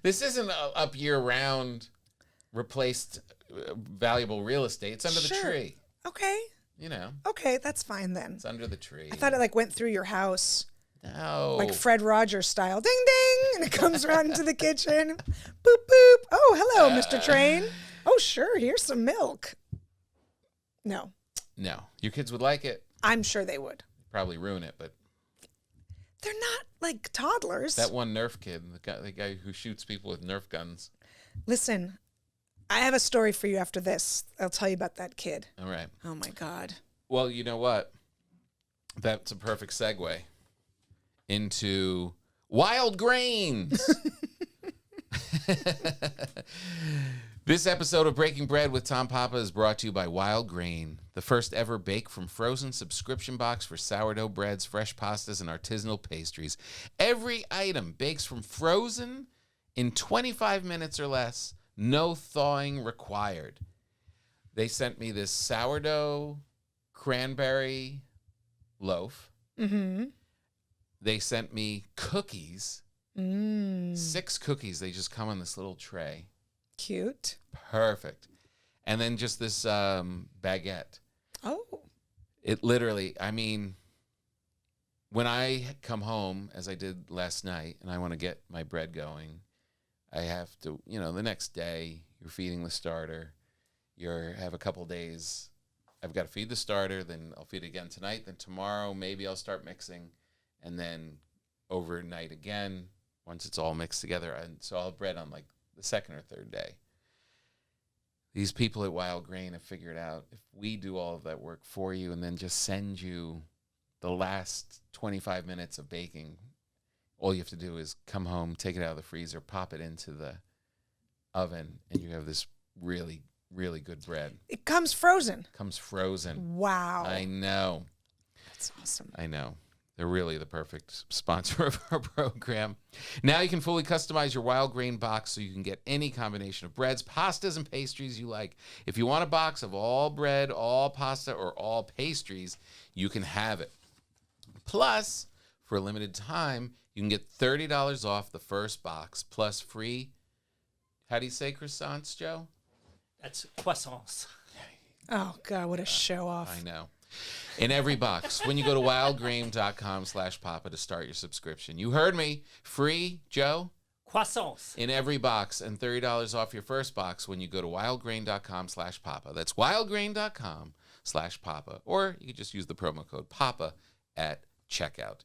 This isn't up year-round replaced valuable real estate. It's under Sure. the tree. Okay. You know, Okay, that's fine then. it's under the tree. I thought it like went through your house. No. Like Fred Rogers style. Ding ding. And it comes around into the kitchen. Boop boop. Oh, hello, Mr. Train. Oh, sure. Here's some milk. No. No. Your kids would like it. I'm sure they would. Probably ruin it, but They're not like toddlers. that one Nerf kid, the guy who shoots people with Nerf guns. Listen, I have a story for you after this. I'll tell you about that kid. All right. Oh my God. Well, you know what? That's a perfect segue into Wild Grains. This episode of Breaking Bread with Tom Papa is brought to you by Wild Grain, the first ever bake from frozen subscription box for sourdough breads, fresh pastas, and artisanal pastries. Every item bakes from frozen in 25 minutes or less, no thawing required. They sent me this sourdough cranberry loaf. Mm-hmm. They sent me cookies. 6 cookies. They just come on this little tray. Cute. Perfect. And then just this baguette. Oh. It literally, I mean, when I come home, as I did last night, and I want to get my bread going, I have to, the next day, you're feeding the starter. Have a couple days. I've got to feed the starter, then I'll feed it again tonight. Then tomorrow, maybe I'll start mixing. And then overnight again, once it's all mixed together. And so I'll have bread on like the second or third day. These people at Wild Grain have figured out if we do all of that work for you and then just send you the last 25 minutes of baking, all you have to do is come home, take it out of the freezer, pop it into the oven, and you have this really, really good bread. It comes frozen. Comes frozen. Wow. I know. That's awesome. I know. They're really the perfect sponsor of our program. Now you can fully customize your Wild Grain box so you can get any combination of breads, pastas, and pastries you like. If you want a box of all bread, all pasta, or all pastries, you can have it. Plus, for a limited time, you can get $30 off the first box, plus free, how do you say croissants, Joe? That's croissants. Oh, God, what a show off. I know. In every box, when you go to wildgrain.com/papa to start your subscription. You heard me. Free, Joe? Croissants. In every box, and $30 off your first box when you go to wildgrain.com/papa. That's wildgrain.com/papa. Or you can just use the promo code PAPA at checkout.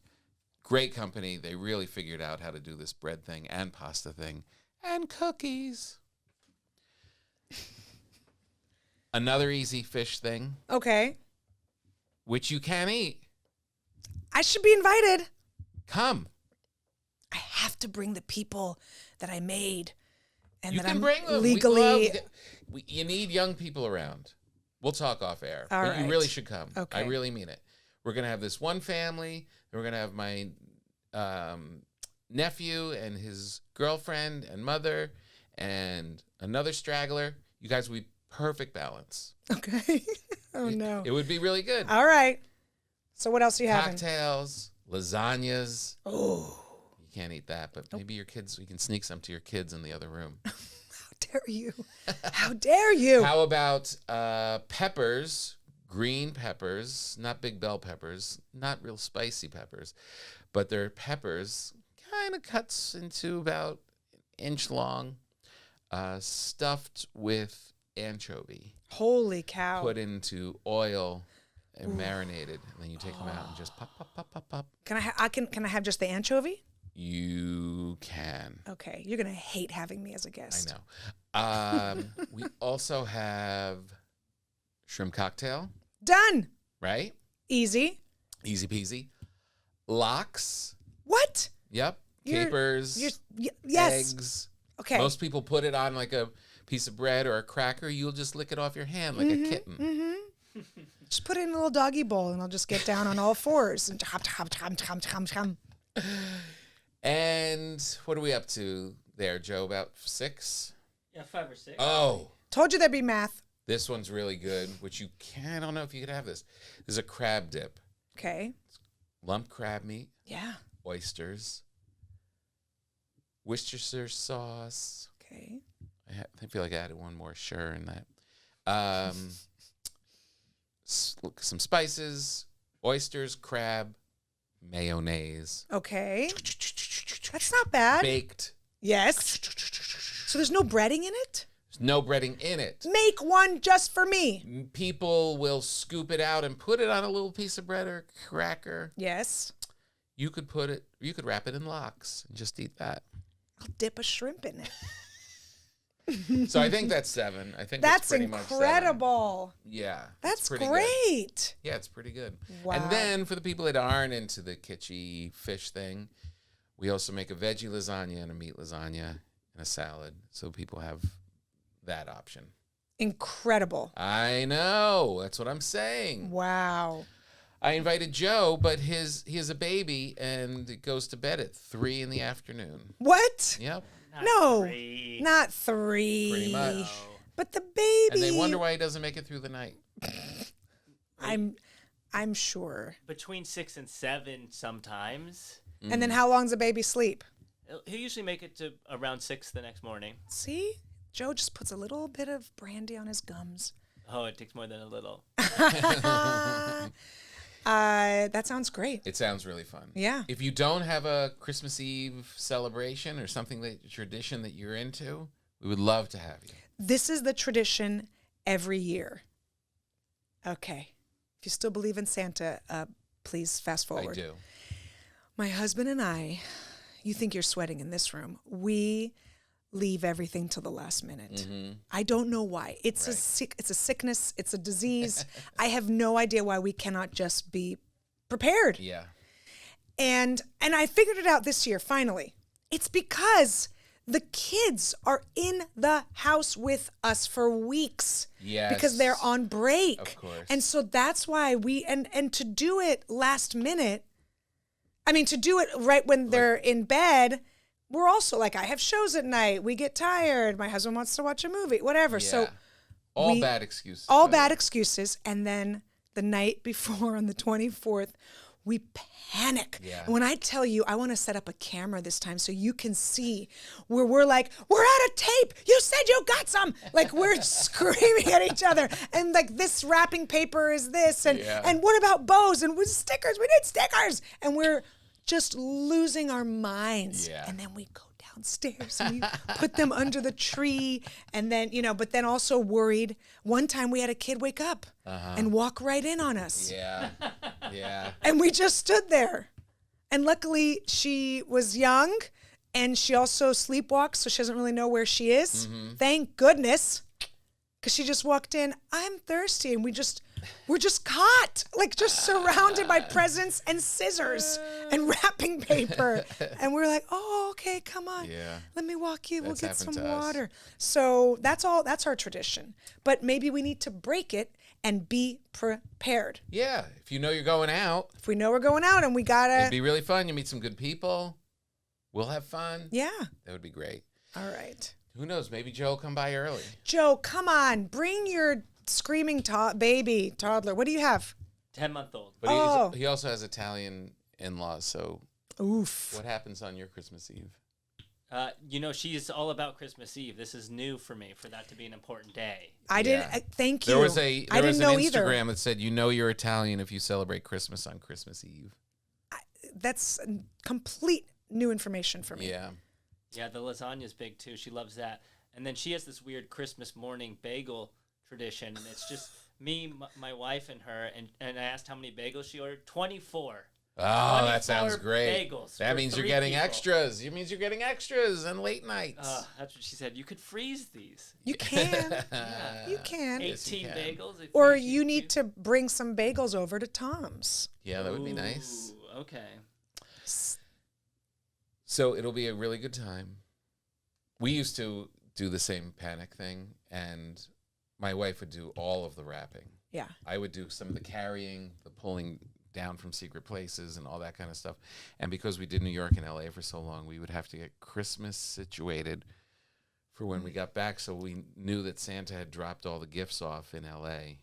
Great company. They really figured out how to do this bread thing and pasta thing and cookies. Another easy fish thing, Okay. which you can eat. I should be invited. Come. I have to bring the people that I made and You that can I'm bring them. legally. You need young people around. We'll talk off air. All But you right. really should come. Okay. I really mean it. We're going to have this one family. Then we're going to have my nephew and his girlfriend and mother and another straggler. You guys will be perfect balance. Okay. Oh, no. It would be really good. All right. So what else are you having? Cocktails, lasagnas. Oh, You can't eat that, but maybe your kids, we can sneak some to your kids in the other room. how dare you? How dare you? How about peppers, green peppers, not big bell peppers, not real spicy peppers, but they're peppers, kind of cuts into about an inch long, stuffed with anchovy, Holy cow. put into oil and marinated, and then you take them out and just pop, pop, pop, pop, pop. Can I have just the anchovy? You can. Okay. You're going to hate having me as a I guest. know. We also have shrimp cocktail, Done. right? Easy. Easy peasy. Lox. What? Yep. You're- Capers. Yes. Eggs. Okay. Most people put it on like a piece of bread or a cracker. You'll just lick it off your hand like a kitten. Just put it in a little doggy bowl and I'll just get down on all fours and chomp, chomp, chomp, chomp, chomp, chomp. And what are we up to there, Joe? About 6? Yeah, 5 or 6. Oh, Told you there'd be math. this one's really good, which you can. I don't know if you could have this. This is a crab dip. Okay. Lump crab meat, Yeah. oysters, Worcestershire sauce. Okay. I feel like I added one more sure in that. Some spices, oysters, crab, mayonnaise. Okay. That's not bad. Baked. Yes. So there's no breading in it? There's no breading in it. Make one just for me. People will scoop it out and put it on a little piece of bread or cracker. Yes. You could wrap it in lox and just eat that. I'll dip a shrimp in it. So I think that's 7. I think That's pretty much 7. incredible. Yeah. it's That's pretty good. great. Yeah, it's pretty good. Wow. And then for the people that aren't into the kitschy fish thing, we also make a veggie lasagna and a meat lasagna and a salad. So people have that option. Incredible. I know. That's what I'm saying. Wow. I invited Joe, but he has a baby and it goes to bed at 3 in the afternoon. What? Yep. No. 3. Not 3. Pretty much. But the baby. And they wonder why he doesn't make it through the night. I'm sure. Between 6 and 7 sometimes. And then how long's a baby sleep? He'll usually make it to around 6 the next morning. See? Joe just puts a little bit of brandy on his gums. Oh, it takes more than a little. That sounds great. It sounds really fun. Yeah. If you don't have a Christmas Eve celebration or something tradition that you're into, we would love to have you. This is the tradition every year. Okay. If you still believe in Santa, please fast forward. I do. My husband and I, you think you're sweating in this room, we leave everything till the last minute. Mm-hmm. I don't know why. It's it's a sickness, it's a disease. I have no idea why we cannot just be prepared. Yeah. And I figured it out this year finally. It's because the kids are in the house with us for weeks. Yes. Because they're on break. Of course. And so that's why and to do it last minute, I mean, to do it right when they're in bed, we're also like, I have shows at night. We get tired. My husband wants to watch a movie, whatever. Yeah. So all bad excuses. all bad excuses. And then the night before on the 24th, we panic. Yeah. And when I tell you, I want to set up a camera this time so you can see where we're like, we're out of tape. You said you got some. Like we're screaming at each other. And like this wrapping paper is this. And what about bows? And with stickers, we need stickers. And we're just losing our minds. Yeah. And then we go downstairs and we put them under the tree. And then, but then also worried. One time we had a kid wake up and walk right in on us. Yeah. Yeah. And we just stood there. And luckily she was young and she also sleepwalks, so she doesn't really know where she is. Mm-hmm. Thank goodness. Because she just walked in, I'm thirsty. And we're just caught, like just surrounded by presents and scissors and wrapping paper. And we're like, oh, okay, come on. Yeah. Let me walk you. That's we'll get some happened to us. water. So that's our tradition. But maybe we need to break it and be prepared. Yeah. If you know you're going out, If we know we're going out and we it'd gotta, be really fun. You meet some good people. We'll have fun. yeah. That would be great. All right. Who knows? Maybe Joe will come by early. Joe, come on. Bring your screaming baby toddler. What do you have? 10-month-old. But Oh. he also has Italian in-laws. So Oof. what happens on your Christmas Eve? She's all about Christmas Eve. This is new for me, for that to be an important day. I didn't. Yeah. Thank you. There was I an didn't know either. Instagram that said, you're Italian if you celebrate Christmas on Christmas Eve. That's complete new information for me. Yeah. Yeah, the lasagna's big too. She loves that. And then she has this weird Christmas morning bagel tradition, and it's just me, my wife, and her. And I asked how many bagels she ordered. 24. Oh, that 24 sounds great. bagels That for means you're 3 getting people. extras. It means you're getting extras and late nights. That's what she said. You could freeze these. You can. You can. Yes, you 18 can. bagels. if Or you you need to bring some bagels over to Tom's. Yeah, that would be nice. Ooh, okay. So it'll be a really good time. We used to do the same panic thing, and my wife would do all of the wrapping. Yeah. I would do some of the carrying, the pulling down from secret places and all that kind of stuff. And because we did New York and LA for so long, we would have to get Christmas situated for when we got back. So we knew that Santa had dropped all the gifts off in LA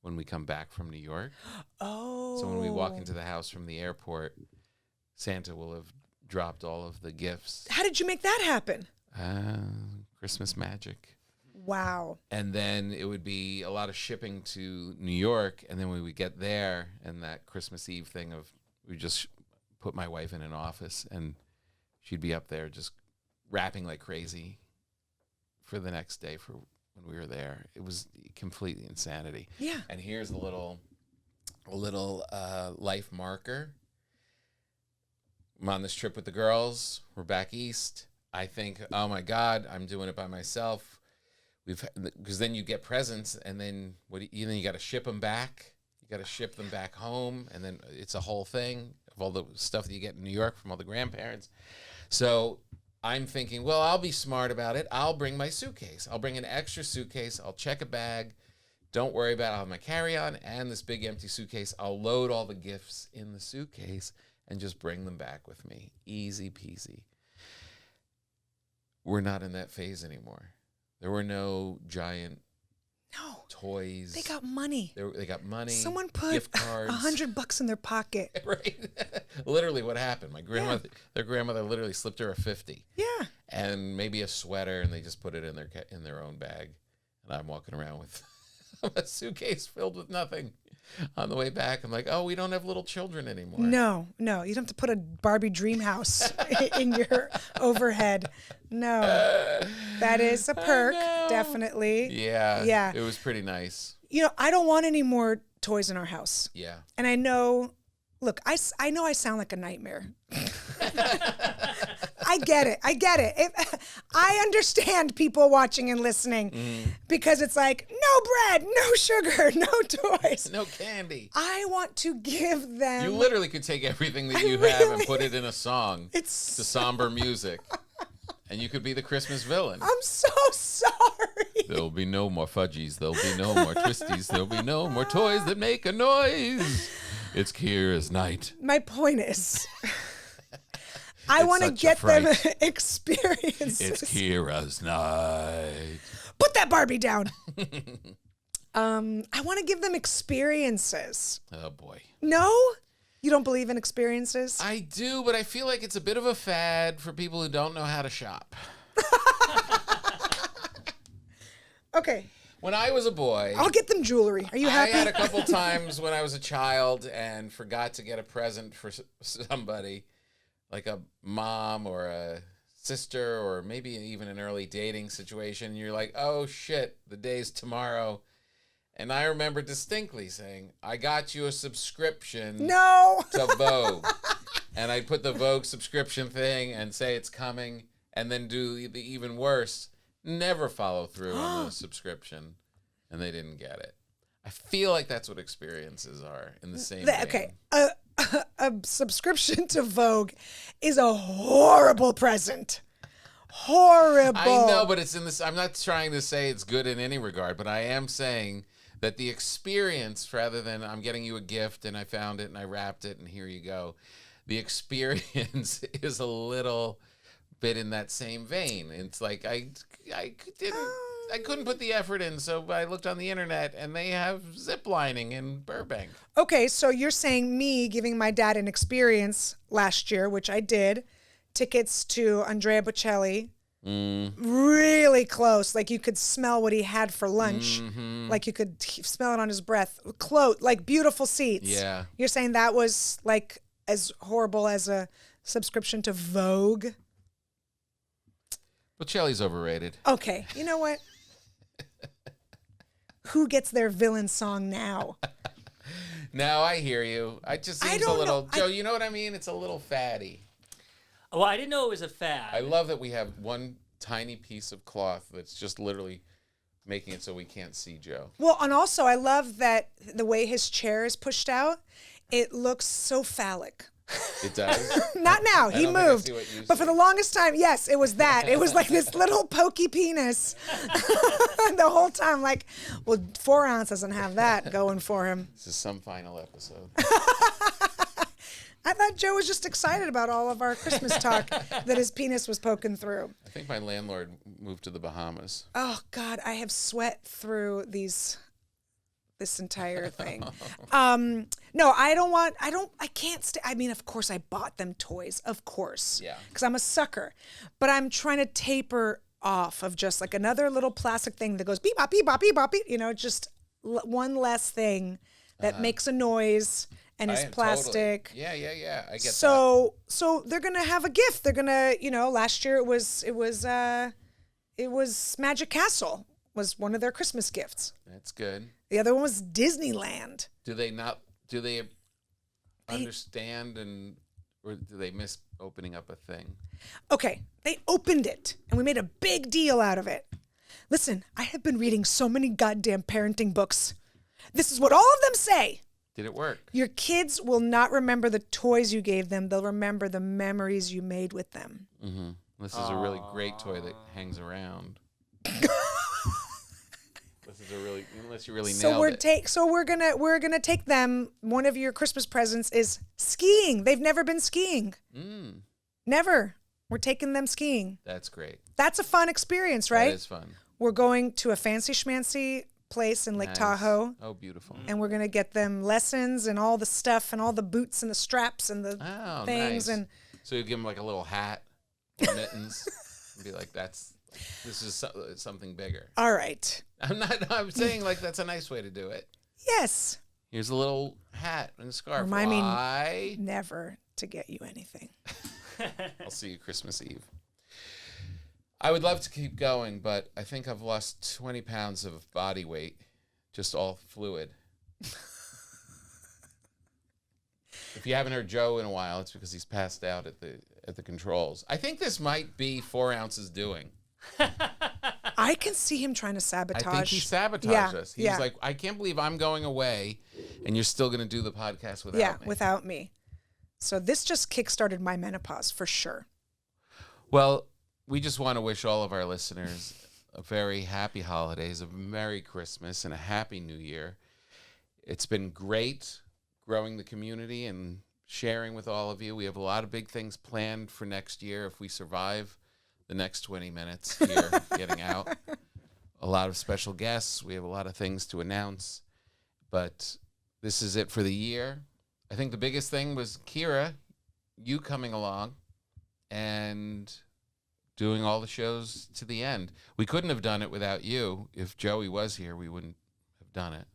when we come back from New York. Oh. So when we walk into the house from the airport, Santa will have dropped all of the gifts. How did you make that happen? Christmas magic. Wow. And then it would be a lot of shipping to New York. And then we would get there, and that Christmas Eve thing of we just put my wife in an office, and she'd be up there just rapping like crazy for the next day for when we were there. It was completely insanity. Yeah. And here's a little life marker. I'm on this trip with the girls. We're back east. I think, oh my God, I'm doing it by myself. Because then you get presents, and then you got to ship them back. You got to ship them back home, and then it's a whole thing of all the stuff that you get in New York from all the grandparents. So I'm thinking, well, I'll be smart about it. I'll bring my suitcase. I'll bring an extra suitcase. I'll check a bag. Don't worry about it. I'll have my carry-on and this big empty suitcase. I'll load all the gifts in the suitcase and just bring them back with me. Easy peasy. We're not in that phase anymore. There were no giant toys. They got money. They got money. Someone put gift cards. $100 in their pocket. Right. Literally what happened. Their grandmother literally slipped her a 50. Yeah. and maybe a sweater, and they just put it in their own bag. And I'm walking around with a suitcase filled with nothing. On the way back, I'm like, oh, we don't have little children anymore. No, you don't have to put a Barbie dream house in your overhead. No, that is a perk, definitely. Yeah. It was pretty nice. I don't want any more toys in our house. Yeah. And I know, look, I know I sound like a nightmare. I get it. I understand people watching and listening because it's like, no bread, no sugar, no toys. No candy. I want to give them. You literally could take everything that you have and put it in a song to somber music. And you could be the Christmas villain. I'm so sorry. There'll be no more fudgies. There'll be no more twisties. There'll be no more toys that make a noise. It's Kira's night. My point is, I want to get them experiences. It's Kira's night. Put that Barbie down. I want to give them experiences. Oh, boy. No? You don't believe in experiences? I do, but I feel like it's a bit of a fad for people who don't know how to shop. Okay. When I was a boy, I'll get them jewelry. Are you happy? I had a couple times when I was a child and forgot to get a present for somebody, like a mom or a sister or maybe even an early dating situation. You're like, oh, shit, the day's tomorrow. And I remember distinctly saying, I got you a subscription to Vogue. And I'd put the Vogue subscription thing and say it's coming and then do the even worse. Never follow through on the subscription, and they didn't get it. I feel like that's what experiences are in the same vein. Okay, a subscription to Vogue is a horrible present. Horrible. I know, but it's in this. I'm not trying to say it's good in any regard, but I am saying that the experience, rather than I'm getting you a gift and I found it and I wrapped it and here you go, the experience is a little bit in that same vein. It's like I couldn't put the effort in, so I looked on the internet and they have zip lining in Burbank. Okay, so you're saying me giving my dad an experience last year, which I did, tickets to Andrea Bocelli, really close, like you could smell what he had for lunch, like you could smell it on his breath, like beautiful seats. Yeah. You're saying that was like as horrible as a subscription to Vogue? Bocelli's overrated. Okay, you know what? Who gets their villain song now? No, I hear you. It just seems a little... Joe, you know what I mean? It's a little fatty. Well, I didn't know it was a fad. I love that we have one tiny piece of cloth that's just literally making it so we can't see Joe. Well, and also I love that the way his chair is pushed out, it looks so phallic. It does? Not now. He moved. But for the longest time, yes, it was that. It was like this little pokey penis the whole time. Like, well, 4 ounce doesn't have that going for him. This is some final episode. I thought Joe was just excited about all of our Christmas talk that his penis was poking through. I think my landlord moved to the Bahamas. Oh, God, I have sweat through this entire thing. No, I can't stay. I mean, of course I bought them toys, of course. Yeah. Because I'm a sucker. But I'm trying to taper off of just like another little plastic thing that goes beep, bop, beep, bop, beep, bop, beep. You know, just one less thing that makes a noise and is plastic. Totally. Yeah. I get that. So they're going to have a gift. They're going to, last year it was Magic Castle was one of their Christmas gifts. That's good. The other one was Disneyland. Do they understand or do they miss opening up a thing? Okay, they opened it and we made a big deal out of it. Listen, I have been reading so many goddamn parenting books. This is what all of them say. Did it work? Your kids will not remember the toys you gave them. They'll remember the memories you made with them. Mm-hmm. This is a really great toy that hangs around. Unless you really nailed it. So we're gonna take them. One of your Christmas presents is skiing. They've never been skiing. Never. We're taking them skiing. That's great. That's a fun experience, right? That is fun. We're going to a fancy schmancy place in Lake Tahoe. Oh, beautiful. And we're gonna get them lessons and all the stuff and all the boots and the straps and the things. Nice. And so you give them like a little hat, or mittens. and be like, this is something bigger. All right. I'm saying like that's a nice way to do it. Yes. Here's a little hat and a scarf. Remind me Why? never to get you anything. I'll see you Christmas Eve. I would love to keep going, but I think I've lost 20 pounds of body weight, just all fluid. If you haven't heard Joe in a while, it's because he's passed out at the controls. I think this might be 4 ounces doing. I can see him trying to sabotage. I think he sabotaged us. He's like, I can't believe I'm going away, and you're still going to do the podcast without me. Without me. So this just kickstarted my menopause for sure. Well, we just want to wish all of our listeners a very happy holidays, a Merry Christmas, and a Happy New Year. It's been great growing the community and sharing with all of you. We have a lot of big things planned for next year if we survive the next 20 minutes here getting out. A lot of special guests. We have a lot of things to announce. But this is it for the year. I think the biggest thing was Kira, you coming along and doing all the shows to the end. We couldn't have done it without you. If Joey was here, we wouldn't have done it.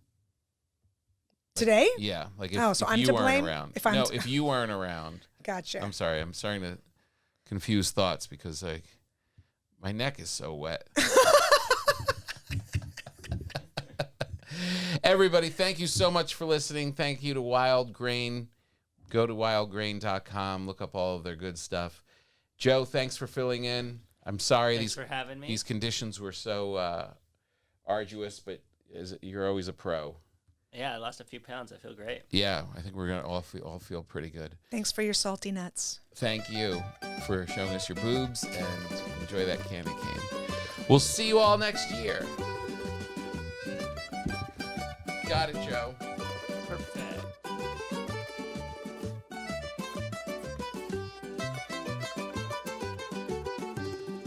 Today? Yeah. Like if, so if I'm you to weren't blame? around. If if you weren't around. Gotcha. I'm sorry. I'm starting to confuse thoughts because like my neck is so wet. Everybody, thank you so much for listening. Thank you to Wild Grain. Go to wildgrain.com. Look up all of their good stuff. Joe, thanks for filling in. I'm sorry Thanks for having me. these conditions were so arduous, but you're always a pro. Yeah, I lost a few pounds. I feel great. Yeah, I think we're gonna all feel pretty good. Thanks for your salty nuts. Thank you for showing us your boobs and enjoy that candy cane. We'll see you all next year. Got it, Joe.